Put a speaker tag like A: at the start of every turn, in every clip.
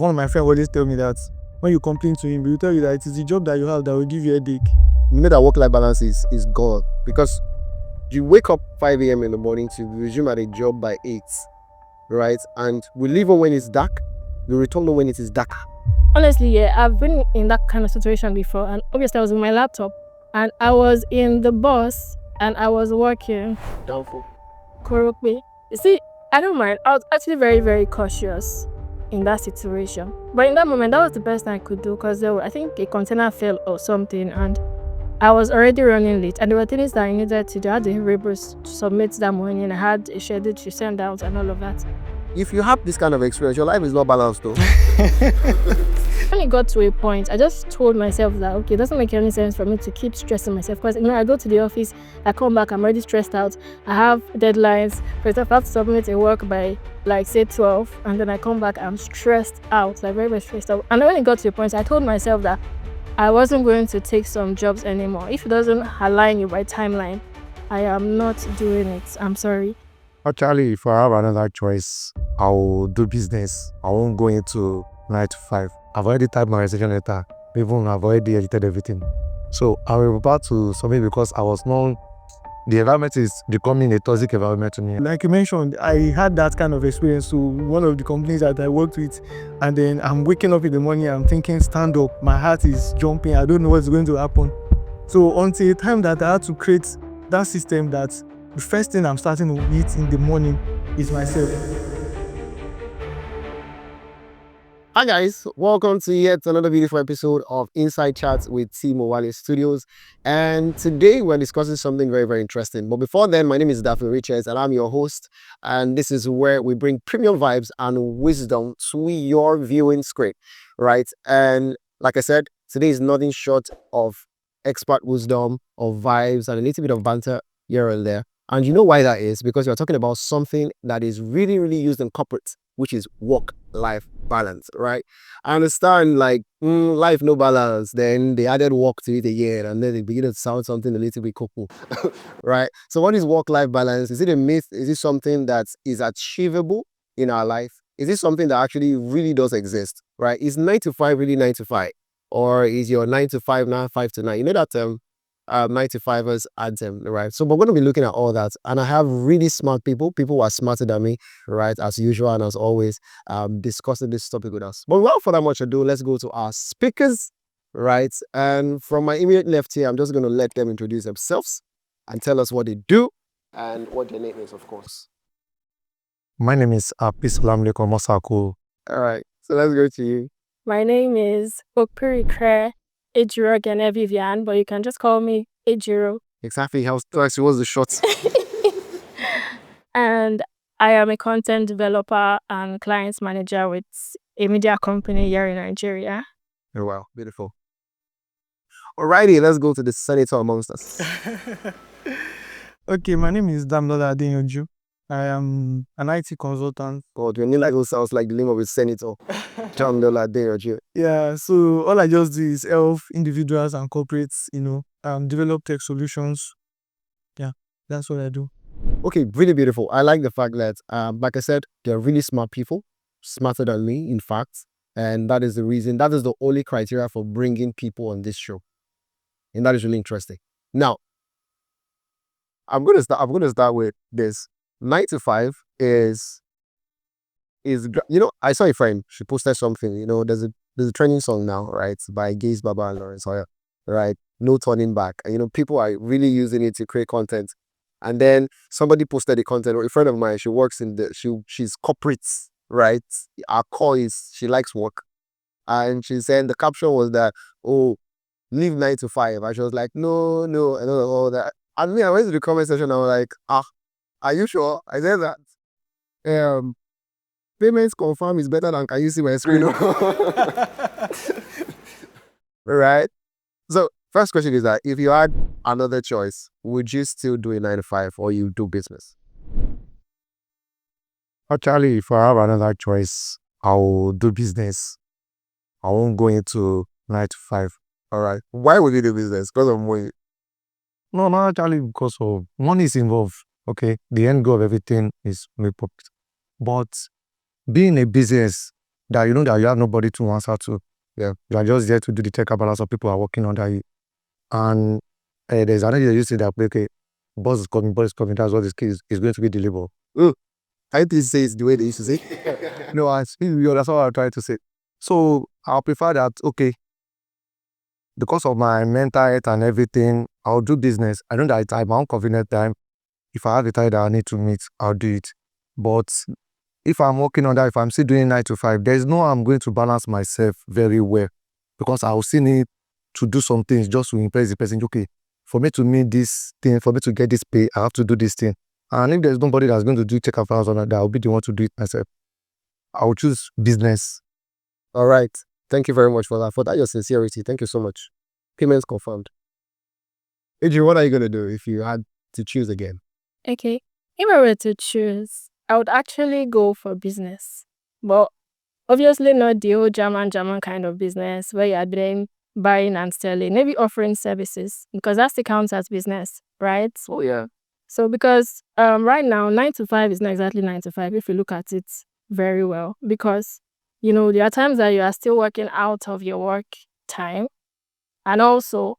A: One of my friends always tell me that when you complain to him, he will tell you that it is the job that you have that will give you a headache.
B: You know that work-life balance is gone because you wake up 5 a.m. in the morning to resume at a job by 8, right? And we leave on when it's dark, we return on when it is dark.
C: Honestly, yeah, I've been in that kind of situation before, and obviously I was with my laptop, and I was in the bus, and I was working.
B: Downfall.
C: Korokwe. You see, I don't mind. I was actually very, very cautious in that situation. But in that moment, that was the best thing I could do because I think a container fell or something, and I was already running late, and there were things that I needed to do. I had the deliverables to submit that morning. I had a schedule to send out and all of that.
B: If you have this kind of experience, your life is not balanced though.
C: When it got to a point, I just told myself that, okay, it doesn't make any sense for me to keep stressing myself because, I go to the office, I come back, I'm already stressed out. I have deadlines. For example, I have to submit a work by, say 12, and then I come back, I'm stressed out, very, very stressed out. And when it got to a point, I told myself that I wasn't going to take some jobs anymore. If it doesn't align with my timeline, I am not doing it. I'm sorry.
A: Actually, if I have another choice, I will do business. I won't go into 9 to 5. I've already typed my resignation letter. Even I've already edited everything. So I will about to submit because I was known. The environment is becoming a toxic environment to me. Like you mentioned, I had that kind of experience to one of the companies that I worked with, and then I'm waking up in the morning, I'm thinking, stand up, my heart is jumping, I don't know what's going to happen. So until the time that I had to create that system that the first thing I'm starting with in the morning is myself.
B: Hi guys, welcome to yet another beautiful episode of Inside Chats with Team Owale Studios. And today we're discussing something very, very interesting. But before then, my name is Daphne Richards and I'm your host. And this is where we bring premium vibes and wisdom to your viewing screen, right? And like I said, today is nothing short of expert wisdom, of vibes, and a little bit of banter here and there. And you know why that is? Because we're talking about something that is really, really used in corporates, which is work-life balance, right? I understand life no balance, then they added work to it again, and then it began to sound something a little bit cuckoo, right? So what is work-life balance? Is it a myth? Is it something that is achievable in our life? Is it something that actually really does exist, right? Is 9 to 5 really 9 to 5? Or is your 9 to 5 now 5 to 9? You know that 95ers anthem, right? So we're going to be looking at all that, and I have really smart people who are smarter than me, right, as usual and as always, discussing this topic with us. But without further much ado, let's go to our speakers, right? And from my immediate left here, I'm just going to let them introduce themselves and tell us what they do and what their name is, of course.
A: My name is Apis Lamleko Mosako.
B: All right, so let's go to you.
C: My name is Okpirikre Ejiro Gene Vivian, but you can just call me Ejiro.
B: Exactly. How was the short?
C: And I am a content developer and clients manager with a media company here in Nigeria.
B: Oh, wow, beautiful. Alrighty, let's go to the senator amongst us.
A: Okay, my name is Damlola Adeyanju. I am an IT consultant.
B: God, your name like sounds like the name of a senator. John Dola Adeyanju.
A: Yeah, so all I just do is help individuals and corporates, develop tech solutions. Yeah, that's what I do.
B: Okay, really beautiful. I like the fact that, like I said, they're really smart people, smarter than me, in fact. And that is the reason, that is the only criteria for bringing people on this show. And that is really interesting. Now, I'm going to start with this. 9 to 5 is, I saw a friend, she posted something, there's a trending song now, right, by Gaze Baba and Lawrence Hoyer, right? No turning back. And, people are really using it to create content. And then somebody posted the content, or a friend of mine, she works in she's corporate, right? Our core is, she likes work. And she said the caption was that, oh, leave 9 to 5. And she was like, no, and all that. And me, I went to the comment section, I was like, are you sure? I said that payments confirm is better than can you see my screen? Right? So first question is that if you had another choice, would you still do a 9 to 5 or you do business?
A: Actually, if I have another choice, I will do business. I won't go into 9 to 5.
B: All right. Why would you do business? Because of money?
A: No, not actually because of money is involved. Okay, the end goal of everything is make profit. But being a business, that you know that you have nobody to answer to.
B: Yeah.
A: You are just there to do the check and balance of people are working under you. And there's another day you say that, okay, boss is coming, that's what this case is going to be delivered.
B: I think say it's the way they used to say.
A: No, that's what I'm trying to say. So I'll prefer that, okay, because of my mental health and everything, I'll do business. I know that at my own convenient time, if I have a time that I need to meet, I'll do it. But if I'm working on that, if I'm still doing 9 to 5, there's no I'm going to balance myself very well, because I will still need to do some things just to impress the person. Okay, for me to meet this thing, for me to get this pay, I have to do this thing. And if there's nobody that's going to do check and balance on that, I'll be the one to do it myself. I will choose business.
B: All right. Thank you very much for that. For that, your sincerity. Thank you so much. Payments confirmed. Adrian, what are you going to do if you had to choose again?
C: Okay. If I were to choose, I would actually go for business. But obviously not the old German kind of business where you're doing buying and selling, maybe offering services, because that still counts as business, right?
B: Oh, yeah.
C: So because right now 9 to 5 is not exactly 9 to 5 if you look at it very well, because you know there are times that you are still working out of your work time, and also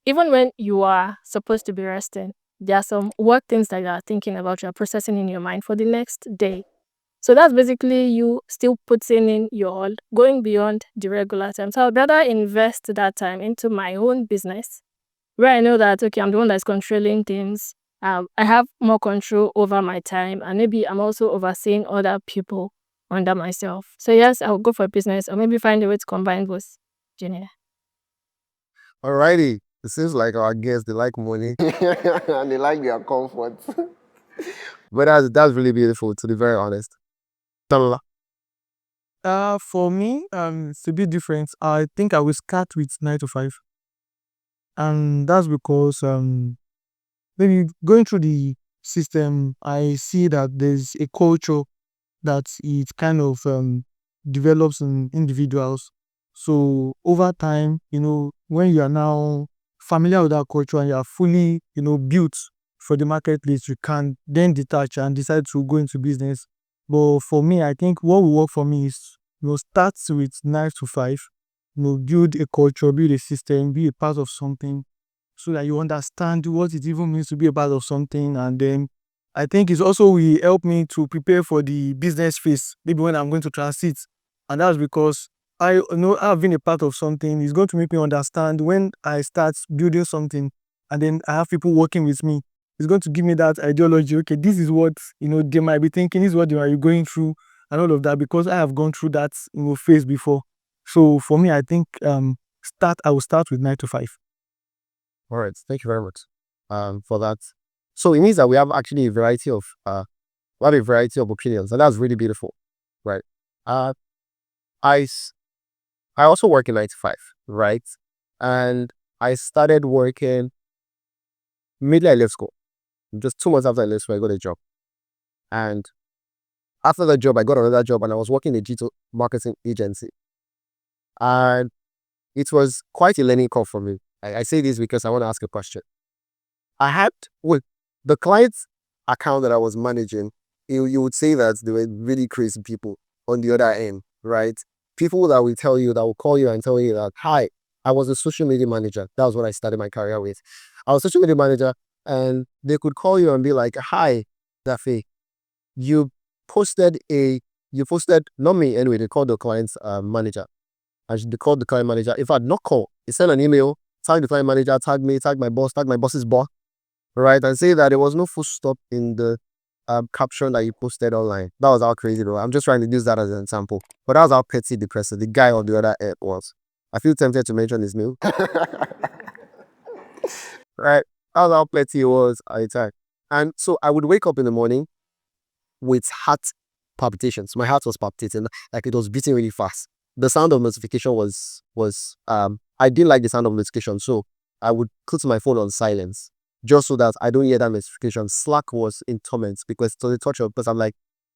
C: even when you are supposed to be resting, there are some work things that you are thinking about, you are processing in your mind for the next day. So that's basically you still putting in your all, going beyond the regular time. So I'd rather invest that time into my own business, where I know that, okay, I'm the one that's controlling things. I have more control over my time, and maybe I'm also overseeing other people under myself. So yes, I'll go for business, or maybe find a way to combine both. Junior.
B: Alrighty. It seems like our guests, they like money and they like their comfort. But that's really beautiful, to be very honest. Talola.
D: For me, it's a bit different. I think I will start with 9 to 5. And that's because maybe going through the system, I see that there's a culture that it kind of develops in individuals. So over time, when you are now familiar with that culture and you are fully, built for the marketplace, you can then detach and decide to go into business. But for me, I think what will work for me is, start with 9 to 5, build a culture, build a system, be a part of something so that you understand what it even means to be a part of something. And then I think it also will help me to prepare for the business phase, maybe when I'm going to transit. And that's because I know I've been a part of something. It's going to make me understand when I start building something and then I have people working with me. It's going to give me that ideology. Okay, this is what, they might be thinking, this is what they are going through and all of that, because I have gone through that, phase before. So for me, I think I will start with 9 to 5.
B: All right. Thank you very much for that. So it means that we have actually a variety of opinions, and that's really beautiful, right? I I also work in 9 to 5, right? And I started working immediately I left school. Just 2 months after I left school, I got a job. And after that job, I got another job and I was working in a digital marketing agency. And it was quite a learning curve for me. I say this because I want to ask a question. I had, with the client's account that I was managing, you would say that they were really crazy people on the other end, right? People that will call you and tell you that, hi, I was a social media manager. That was what I started my career with. I was a social media manager, and they could call you and be like, hi, Dafe, you posted, not me anyway, they called the client's manager. And they called the client manager. If I'd not called, they sent an email, tag the client manager, tag me, tag my boss, tag my boss's boss, right? And say that there was no full stop in the caption that you posted online. That was how crazy it was. I'm just trying to use that as an example. But that was how petty the person, the guy on the other end was. I feel tempted to mention his name. Right? That was how petty it was at the time. And so I would wake up in the morning with heart palpitations. My heart was palpitating, like it was beating really fast. The sound of notification was I didn't like the sound of notification, so I would put my phone on silence just so that I don't hear that notification. Slack was in torment because to the touch of, because I'm like,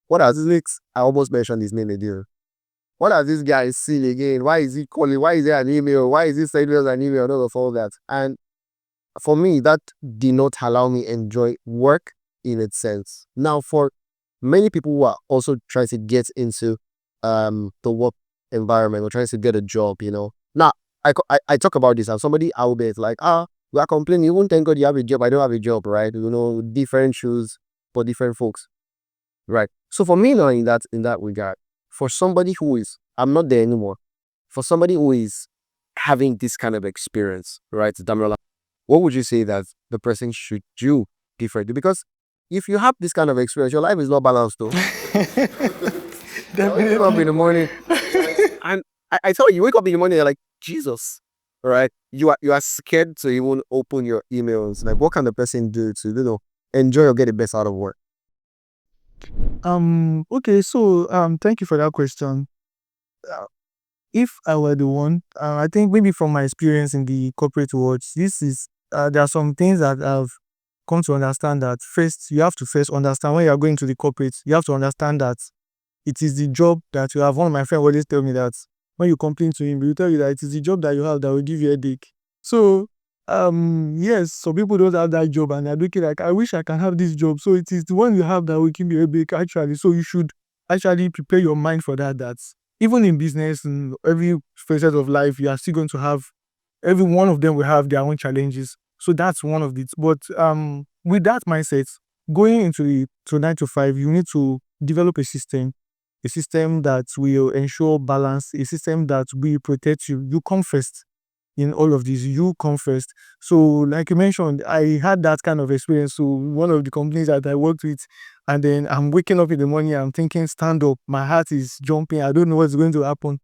B: what are these? I almost mentioned his name again. What are these guys seeing again? Why is he calling? Why is there an email? Why is he sending us an email? None of all that. And for me, that did not allow me enjoy work in its sense. Now, for many people who are also trying to get into the work environment or trying to get a job, Now, I talk about this and somebody out there is like, we are complaining. You won't thank God you have a job. I don't have a job, right? Different shoes for different folks, right? So for me now, in that regard, for somebody who is, I'm not there anymore. For somebody who is having this kind of experience, right, Damola, what would you say that the person should do differently? Because if you have this kind of experience, your life is not balanced, though. You wake up in the morning, and I tell you, you wake up in the morning, you're like, Jesus, right? You are scared to even open your emails. Like, what can the person do to enjoy or get the best out of work?
D: Okay, so thank you for that question. Uh, if I were the one, I think maybe from my experience in the corporate world, there are some things that I've come to understand that first you have to first understand when you are going to the corporate, you have to understand that it is the job that you have. One of my friends always tell me that when you complain to him, he will tell you that it is the job that you have that will give you a headache. So yes, some people don't have that job and they're looking like, I wish I can have this job. So it is the one you have that will give you a headache actually. So you should actually prepare your mind for that. That's even in business and every facet of life, you are still going to have, every one of them will have their own challenges. So that's one of it. But with that mindset, going into to 9 to 5, you need to develop a system that will ensure balance, a system that will protect you. You come first in all of this. You come first. So, like you mentioned, I had that kind of experience. So, one of the companies that I worked with, and then I'm waking up in the morning, I'm thinking, stand up, my heart is jumping, I don't know what's going to happen.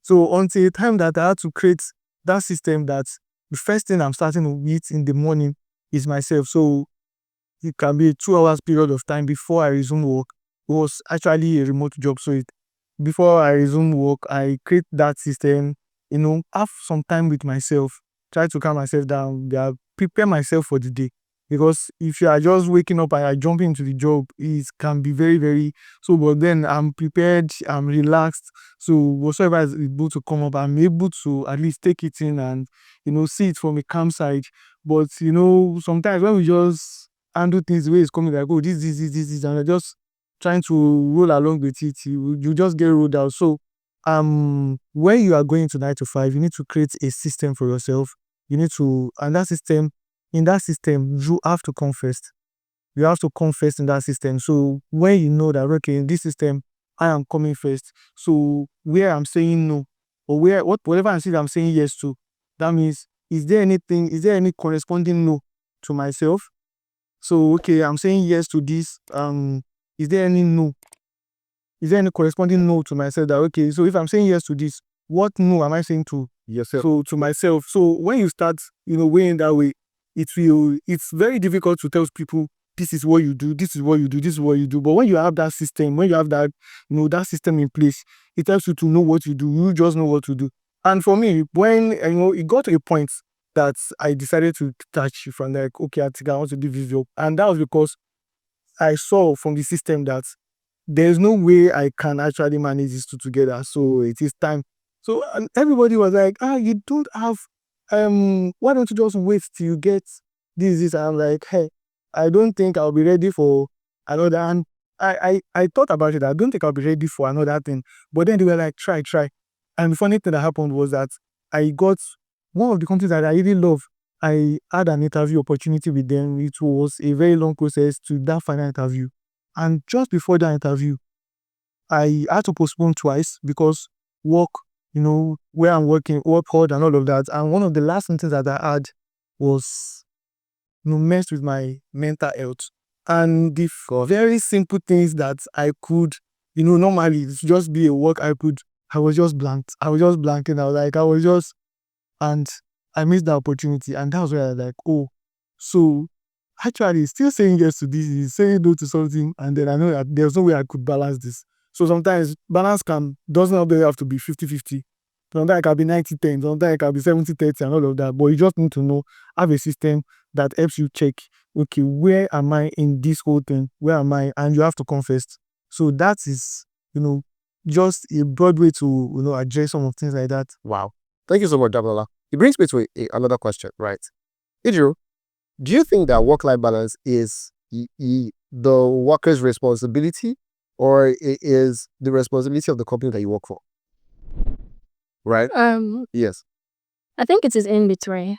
D: So, until the time that I had to create that system, that the first thing I'm starting with in the morning is myself. So, it can be a 2 hours period of time before I resume work. It was actually a remote job. So before I resume work, I create that system, have some time with myself, try to calm myself down, prepare myself for the day. Because if you are just waking up and I jump into the job, it can be very, very so. But then I'm prepared, I'm relaxed. So whatsoever is able to come up, I'm able to at least take it in and see it from a calm side. But sometimes when we just handle things the way it's coming, like, oh, this, and you're just trying to roll along with it, you just get rolled out. So when you are going to 9 to 5, you need to create a system for yourself. You need to, and in that system, you have to come first. You have to come first in that system. So when you know that, okay, in this system, I am coming first. So where I'm saying no, or whatever I'm saying yes to, that means, is there any corresponding no to myself? So okay, I'm saying yes to this. Is there any no? Is there any corresponding no to myself? That okay, so if I'm saying yes to this, what no am I saying to
B: Yourself.
D: so to myself? So when you start, weighing that way, it's very difficult to tell people this is what you do, this is what you do, this is what you do. But when you have that system, when you have that, that system in place, it helps you to know what you do. You just know what to do. And for me, when it got to a point that I decided to touch from like, okay, I think I want to do this job. And that was because I saw from the system that there's no way I can actually manage these two together. So it is time. So and everybody was like, you don't have, why don't you just wait till you get this? And I'm like, hey, I don't think I'll be ready for another. And I thought about it. I don't think I'll be ready for another thing. But then they were like, try. And the funny thing that happened was that I got one of the companies that I really love. I had an interview opportunity with them. It was a very long process to that final interview. And just before that interview, I had to postpone twice because work, where I'm working, work hard and all of that. And one of the last things that I had was, messed with my mental health. And the very simple things that I could, normally just be a work, I was just blanked. I was just blanking. And I missed the opportunity. And that was where I was like, oh, so actually still saying yes to this is saying no to something, and then I know that there's no way I could balance this. So sometimes balance doesn't always have to be 50-50. Sometimes it can be 90-10, sometimes it can be 70-30 and all of that. But you just need to have a system that helps you check, okay, where am I in this whole thing? Where am I? And you have to come first. So that is, just a broad way to, address some of things like that.
B: Wow. Thank you so much, Damola. It brings me to another question, right? Idru, do you think that work-life balance is the worker's responsibility, or it is the responsibility of the company that you work for? Right? Yes.
C: I think it is in between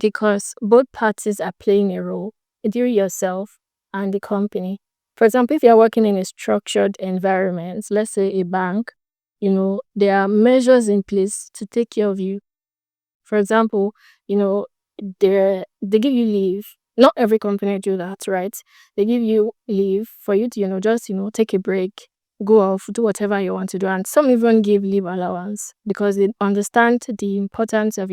C: because both parties are playing a role, you yourself and the company. For example, if you're working in a structured environment, let's say a bank, there are measures in place to take care of you. For example, you know, they give you leave. Not every company do that, right? They give you leave for you to, just, take a break, go off, do whatever you want to do. And some even give leave allowance because they understand the importance of,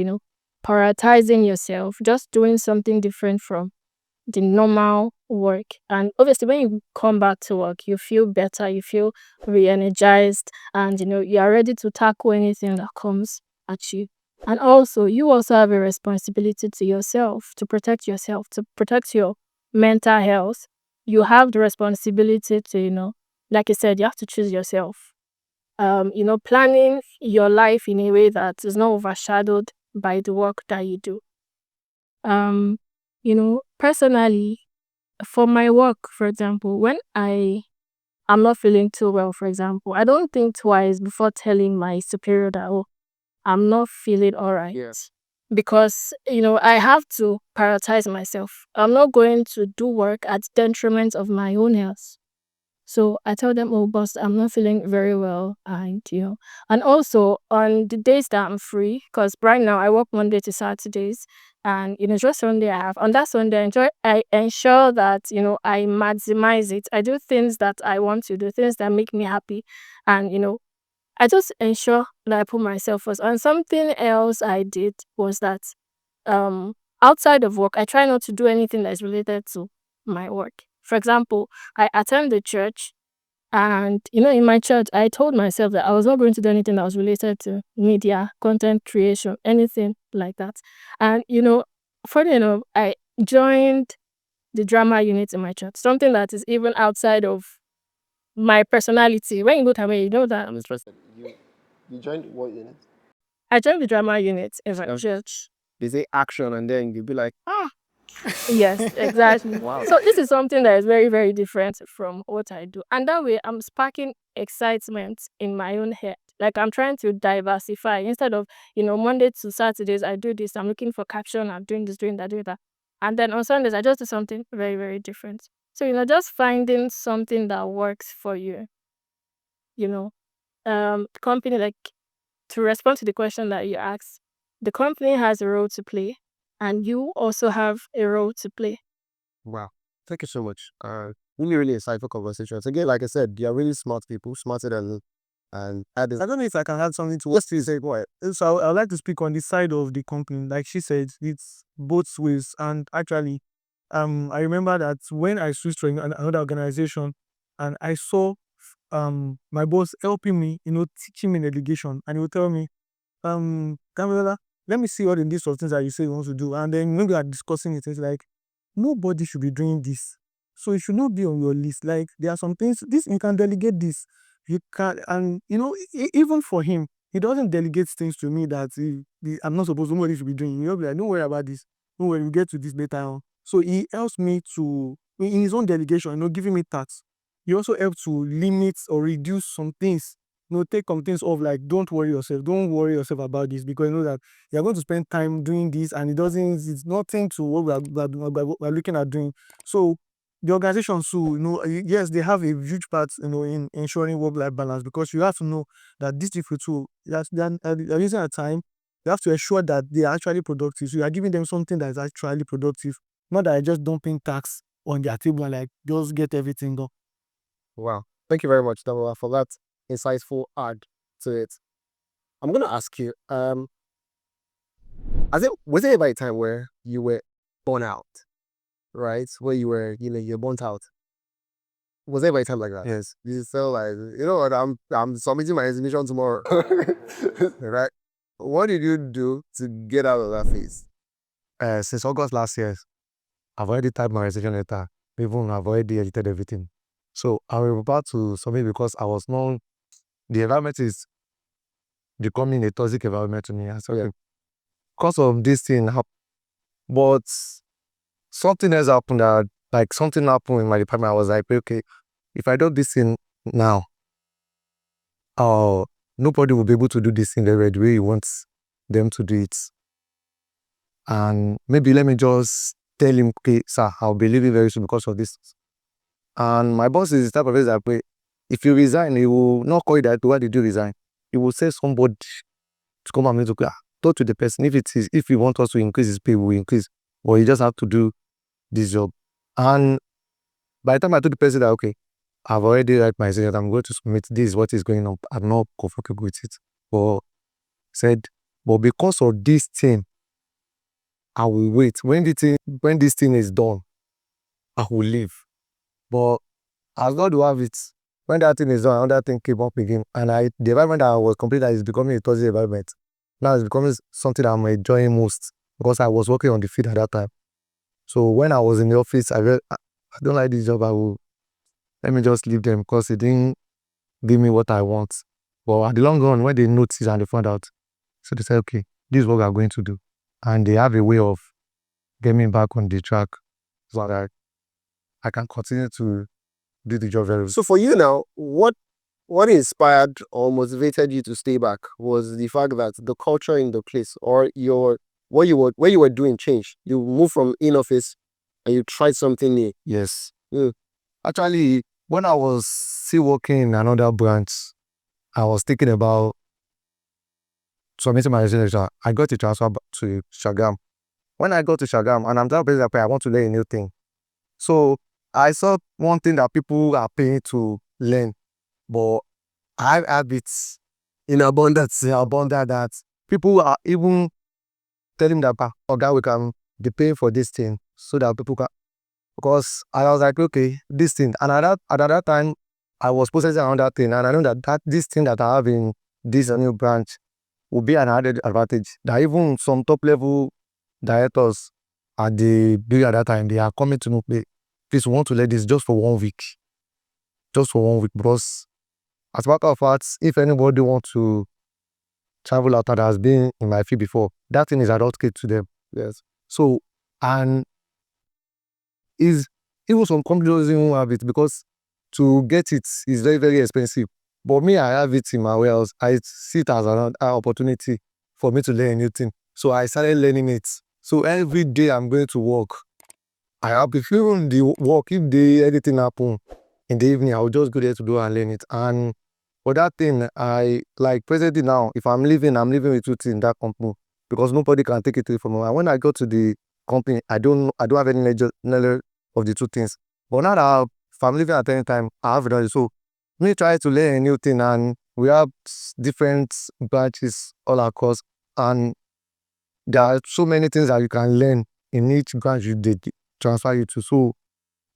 C: prioritizing yourself, just doing something different from the normal work. And obviously, when you come back to work, you feel better, you feel re energized, and you are ready to tackle anything that comes at you. And also, you also have a responsibility to yourself, to protect your mental health. You have the responsibility to, like I said, you have to choose yourself. Planning your life in a way that is not overshadowed by the work that you do. Personally, for my work, for example, when I'm not feeling too well, for example, I don't think twice before telling my superior that, oh, I'm not feeling all right.
B: Yeah.
C: Because, I have to prioritize myself. I'm not going to do work at detriment of my own health. So I tell them, oh, boss, I'm not feeling very well. And also on the days that I'm free, because right now I work Monday to Saturdays, and, just Sunday I have. On that Sunday, I ensure that, I maximize it. I do things that I want to do, things that make me happy. And, I just ensure that I put myself first. And something else I did was that um outside of work, I try not to do anything that is related to my work. For example, I attend the church, and in my church, I told myself that I was not going to do anything that was related to media, content creation, anything like that. And funny enough, I joined the drama unit in my church, something that is even outside of my personality. When you go to me, you know that
B: I'm interested. You joined what unit?
C: I joined the drama unit in my
B: Um,
C: church.
B: They say action, and then you'll be like, ah.
C: Yes, exactly.
B: Wow.
C: So this is something that is very, very different from what I do. And that way I'm sparking excitement in my own head. Like I'm trying to diversify instead of, Monday to Saturdays, I do this, I'm looking for caption, I'm doing this, doing that, doing that. And then on Sundays, I just do something very, very different. So, just finding something that works for you, you know. Company, like, to respond to the question that you asked, the company has a role to play, and you also have a role to play.
B: Wow. Thank you so much. Really, really insightful conversations. Again, like I said, they are really smart people, smarter than and adding.
D: I don't know if I can add something to what
B: Just to say, go ahead.
D: so I would like to speak on the side of the company. Like she said, it's both ways. And actually, I remember that when I switched to another organization, and I saw my boss helping me, teaching me delegation, and he would tell me, Camila, let me see what in these sort of things that you say you want to do. And then when we are discussing it, it's like nobody should be doing this. So it should not be on your list. Like there are some things this you can delegate this. You can, and even for him, he doesn't delegate things to me that I'm not supposed nobody should be doing. He'll be like, don't worry about this. Don't worry, we get to this later on. So he helps me to in his own delegation, giving me tasks. He also helps to limit or reduce some things. Take some things off, like don't worry yourself. Don't worry yourself about this because you know that you're going to spend time doing this and it's nothing to what we're looking at doing. So the organization too, yes, they have a huge part, in ensuring work-life balance because you have to know that these people too, that they're using their time. You have to ensure that they are actually productive. So you are giving them something that is actually productive, not that you're just dumping tax on their table and like just get everything done.
B: Wow. Thank you very much, Damola, for that insightful add to it. I'm gonna ask you, was there ever a time where you were burnt out, right? Where you were, you're burnt out. Was there ever a time like that? Yes. You felt like, you know what, I'm submitting my resignation tomorrow. Right? What did you do to get out of that phase?
A: Since August last year, I've already typed my resignation letter. Even I've already edited everything. So I was about to submit because I was known. The environment is becoming a toxic environment to me. So
B: Yeah.
A: because of this thing, but something else happened that, like something happened in my department. I was like, okay, if I do this thing, now, nobody will be able to do this in the right way you want them to do it. And maybe let me just tell him, okay, sir, I'll be leaving very soon because of this. And my boss is the type of person that, if you resign, he will not call you that, why did you resign? He will say somebody to come and meet you, talk to the person. If you want us to increase his pay, we will increase. But you just have to do this job. And by the time I told the person that, okay, I've already write my saying that I'm going to submit this, what is going on, I'm not comfortable with it. But said, but because of this thing, I will wait. When this thing is done, I will leave. But as God will have it, when that thing is done, another thing came up again. And the environment that I was completed is becoming a toxic environment. Now it's becoming something that I'm enjoying most because I was working on the field at that time. So when I was in the office, I don't like this job. Let me just leave them because it didn't give me what I want. But at the long run, when they noticed and they found out, so they said, okay, this is what we are going to do. And they have a way of getting me back on the track so that I can continue to do the job very well.
B: So for you now, what inspired or motivated you to stay back was the fact that the culture in the place or what you were doing changed. You moved from in office and you tried something new.
A: Yes. Actually, when I was still working in another branch, I was thinking about submitting my resignation. I got a transfer to Shagam. When I got to Shagam, and I'm that person that I want to learn a new thing. So I saw one thing that people are paying to learn, but I have it in abundance that people are even telling that, okay, we can be paying for this thing so that people can, because I was like, okay, this thing. And at that time, I was processing another thing, and I know that this thing that I have in this new branch will be an added advantage. That even some top level directors at the building at that time, they are coming to me, please, we want to let this just for 1 week. Just for 1 week. Because as a matter of fact, if anybody wants to travel out that has been in my field before, that thing is adult kid to them. Yes. So, and even some companies don't even have it because to get it is very, very expensive. But me, I have it in my warehouse. I see it as an opportunity for me to learn a new thing. So I started learning it. So every day I'm going to work. I have even the work, if anything happen in the evening, I'll just go there to do and learn it. And for that thing, I like presently now, if I'm leaving with 2 things in that company because nobody can take it away from me. And when I go to the company, I don't have any knowledge of the 2 things. But now that if I'm leaving at any time, I have it. So me try to learn a new thing, and we have different branches all across, and there are so many things that you can learn in each branch you did transfer you to. So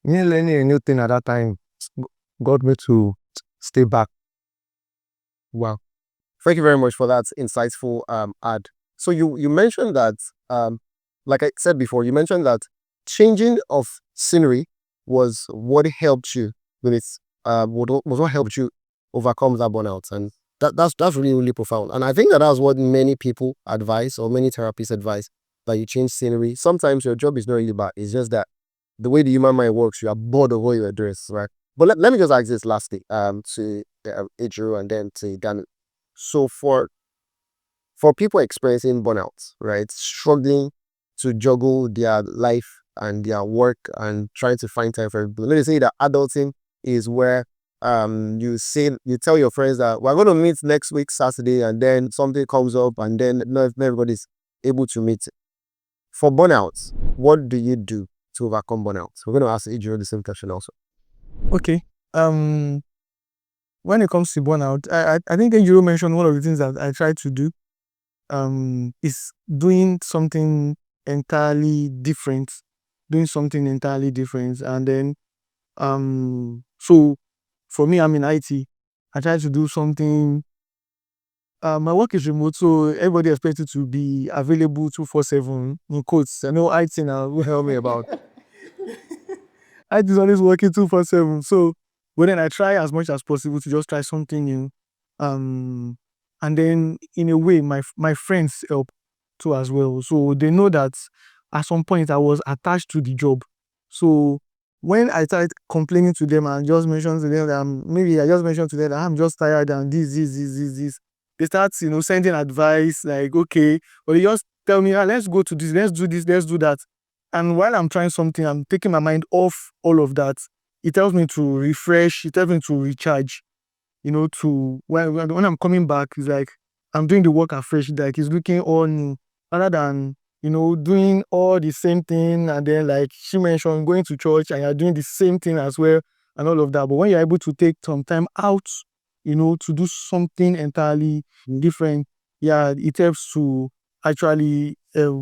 A: me learning a new thing at that time got me to stay back.
B: Wow. Thank you very much for that insightful ad. So you mentioned that like I said before, you mentioned that changing of scenery was what helped you with it, was what helped you overcome that burnout. And that's really, really profound. And I think that's what many people advise, or many therapists advise, that you change scenery. Sometimes your job is not really bad. It's just that the way the human mind works, you are bored of what you are doing, right? But let me just ask this lastly, to Ejiro and then to Dan. So for people experiencing burnout, right, struggling to juggle their life and their work and trying to find time for everybody. Let me say that adulting is where you tell your friends that we're going to meet next week Saturday, and then something comes up and then not everybody's able to meet. For burnout, what do you do to overcome burnout? We're going to ask Ejiro the same question also.
D: Okay. When it comes to burnout, I think Ejiro mentioned one of the things that I try to do is doing something entirely different. And then so for me, I'm in IT. I try to do something. My work is remote, so everybody expected to be available 24/7 in quotes. I know IT now will help me about. IT is always working 24/7. So but then I try as much as possible to just try something new. And then in a way, my friends help too as well. So they know that at some point I was attached to the job. So when I started complaining to them and just mentioned to them that maybe I just mentioned to them that I'm just tired and this, they start, sending advice like, okay, or they just tell me, let's go to this, let's do that. And while I'm trying something, I'm taking my mind off all of that. It tells me to refresh, it tells me to recharge, to when I'm coming back, it's like I'm doing the work afresh, like it's looking all new, rather than doing all the same thing. And then, like she mentioned, going to church and you're doing the same thing as well and all of that. But when you're able to take some time out, to do something entirely different, yeah, it helps to actually,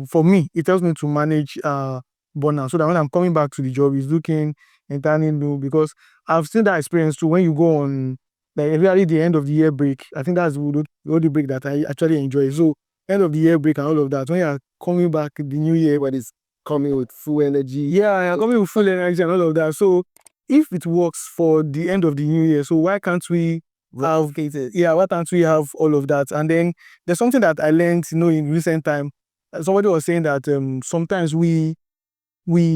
D: for me, it helps me to manage burnout, so that when I'm coming back to the job, it's looking entirely new. Because I've seen that experience too when you go on, like, really the end of the year break. I think that's the only break that I actually enjoy. So end of the year break and all of that, when you're coming back the new year,
B: When it's coming with full energy.
D: yeah, you're coming with full energy and all of that. So if it works for the end of the new year, so why can't we have, yeah, why can't we have all of that? And then there's something that I learned, in recent time. Somebody was saying that sometimes we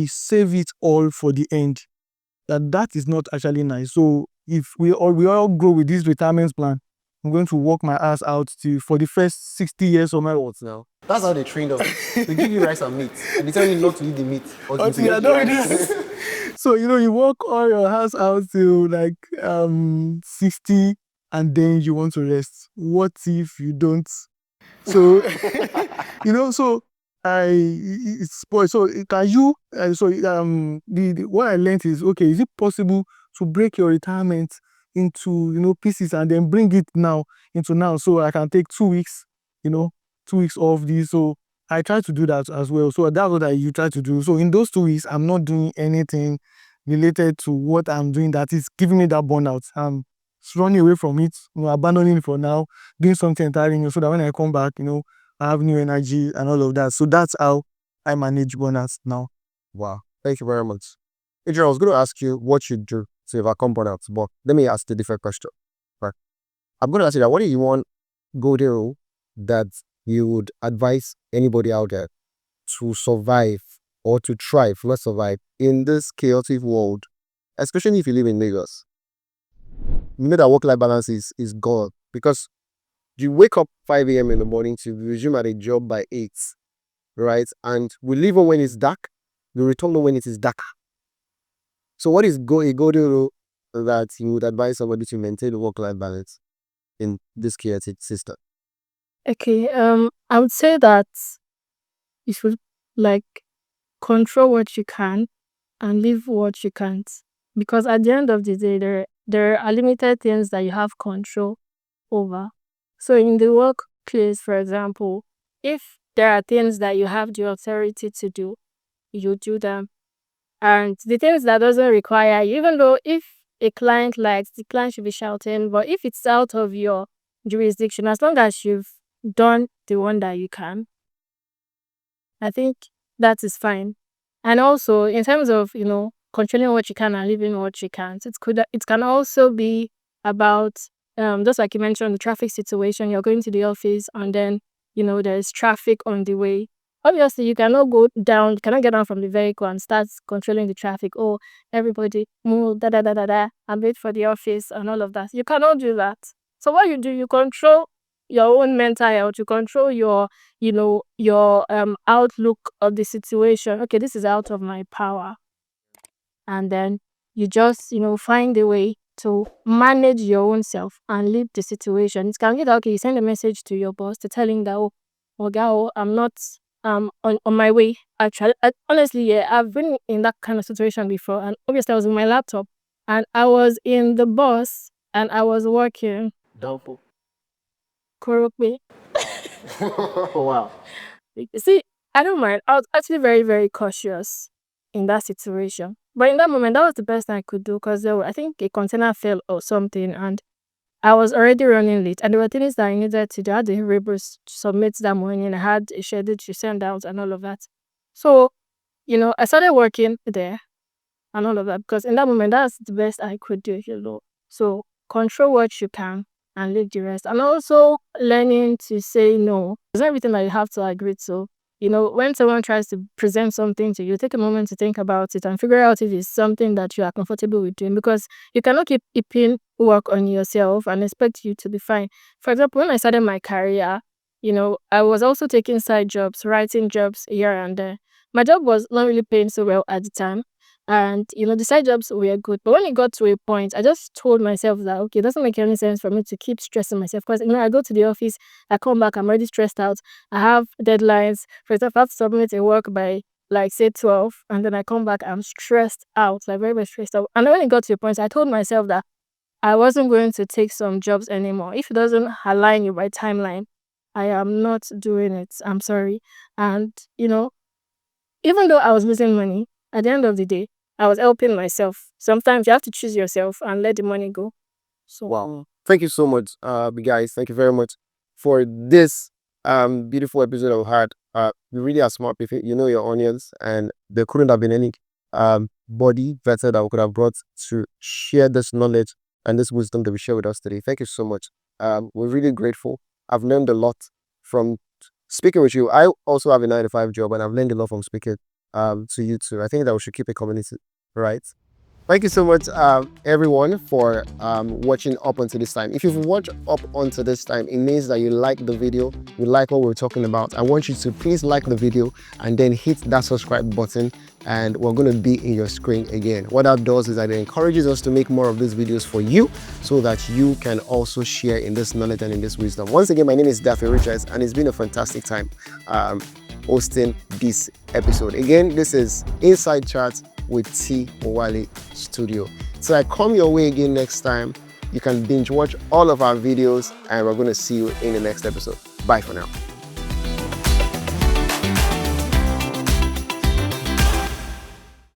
D: save it all for the end. That is not actually nice. So if we all go with this retirement plan, I'm going to work my ass out for the first 60 years of my life.
B: What now? That's how they trained us. They give you rice and meat, and they tell you not to eat the meat or
D: Until
B: to
D: you're
B: eat the
D: done with
B: rice.
D: this. So you work all your house out till like 60, and then you want to rest. What if you don't? So so it's spoiled. So can you the what I learned is, okay, is it possible to break your retirement into pieces and then bring it now, so I can take 2 weeks, 2 weeks off this. So I try to do that as well. So that's what you try to do. So in those 2 weeks, I'm not doing anything related to what I'm doing that is giving me that burnout. I'm running away from it, abandoning it for now, doing something entirely new, so that when I come back, I have new energy and all of that. So that's how I manage burnout now.
B: Wow. Thank you very much. Adrian, I was going to ask you what you do to overcome burnout, but let me ask a different question. Right. I'm going to ask you that, what do you want golden rule that you would advise anybody out there to survive or to thrive, not survive, in this chaotic world, especially if you live in Lagos? You know that work-life balance is gone, because you wake up 5 a.m. in the morning to resume at a job by 8, right? And we leave on when it's dark, we return when it is darker. So what is a golden rule that you would advise somebody to maintain work-life balance in this chaotic system?
C: Okay, I would say that you should like control what you can and leave what you can't. Because at the end of the day, there are limited things that you have control over. So in the workplace, for example, if there are things that you have the authority to do, you do them. And the things that doesn't require you, even though if a client likes, the client should be shouting, but if it's out of your jurisdiction, as long as you've done the one that you can, I think that is fine. And also in terms of, controlling what you can and leaving what you can't, it can also be about just like you mentioned, the traffic situation. You're going to the office and then, there's traffic on the way. Obviously, you cannot get down from the vehicle and start controlling the traffic. Oh, everybody move, da da da da da, and wait for the office and all of that. You cannot do that. So what you do, you control your own mental health. You control your outlook of the situation. Okay, this is out of my power, and then you just find a way to manage your own self and leave the situation. It can get okay. You send a message to your boss to tell him that, oh, Oga, I'm not on my way. Honestly, yeah, I've been in that kind of situation before, and obviously I was with my laptop and I was in the bus and I was working.
B: Doubtful.
C: Korope.
B: Wow.
C: You see, I don't mind. I was actually very, very cautious in that situation. But in that moment, that was the best I could do, because I think a container fell or something, and I was already running late. And there were things that I needed to do. I had the rebels to submit that morning. I had a schedule to send out and all of that. So, I started working there and all of that, because in that moment, that's the best I could do. So, control what you can and leave the rest. And also learning to say no. It's not everything that you have to agree to. when someone tries to present something to you, take a moment to think about it and figure out if it's something that you are comfortable with doing, because you cannot keep heaping work on yourself and expect you to be fine. For example, when I started my career, I was also taking side jobs, writing jobs here and there. My job was not really paying so well at the time. And the side jobs were good. But when it got to a point, I just told myself that okay, it doesn't make any sense for me to keep stressing myself. Because I go to the office, I come back, I'm already stressed out. I have deadlines. For example, I have to submit a work by like say 12, and then I come back, I'm stressed out, like very, very stressed out. And when it got to a point, I told myself that I wasn't going to take some jobs anymore. If it doesn't align with my timeline, I am not doing it. I'm sorry. And even though I was losing money, at the end of the day, I was helping myself. Sometimes you have to choose yourself and let the money go. So
B: Wow. Thank you so much, guys. Thank you very much for this beautiful episode I've had. You really are smart people. You know your onions, and there couldn't have been any body better that we could have brought to share this knowledge and this wisdom that we share with us today. Thank you so much. We're really grateful. I've learned a lot from speaking with you. I also have a 9 to 5 job, and I've learned a lot from speaking to you too. I think that we should keep a community, right? Thank you so much, everyone, for watching up until this time. If you've watched up until this time, it means that you like the video, you like what we're talking about. I want you to please like the video and then hit that subscribe button, and we're going to be in your screen again. What that does is that it encourages us to make more of these videos for you so that you can also share in this knowledge and in this wisdom. Once again, my name is Daffy Richards, and it's been a fantastic time hosting this episode. Again, this is Inside Chat with T. Mowale Studio. So I come your way again next time. You can binge watch all of our videos, and we're going to see you in the next episode. Bye for now.